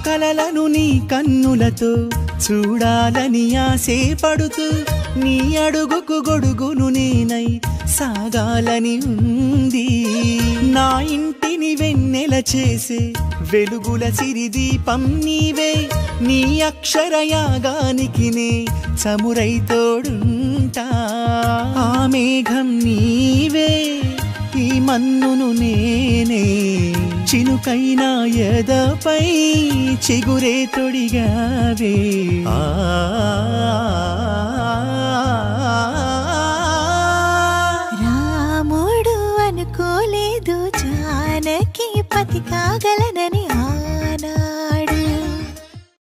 కలలను నీ కన్నులతో చూడాలని ఆశపడుతూ నీ అడుగుకు గొడుగును నేనై సాగాలని ఉంది. నా ఇంటిని వెన్నెల చేసే వెలుగుల సిరిదీపం నీవే. నీ అక్షరయాగానికి నే చమురై తోడుంటా. ఆ మేఘం నీవే, ఈ మన్నును నేనే. చినుకైనా ఎదపై చిగురే తొడిగావే.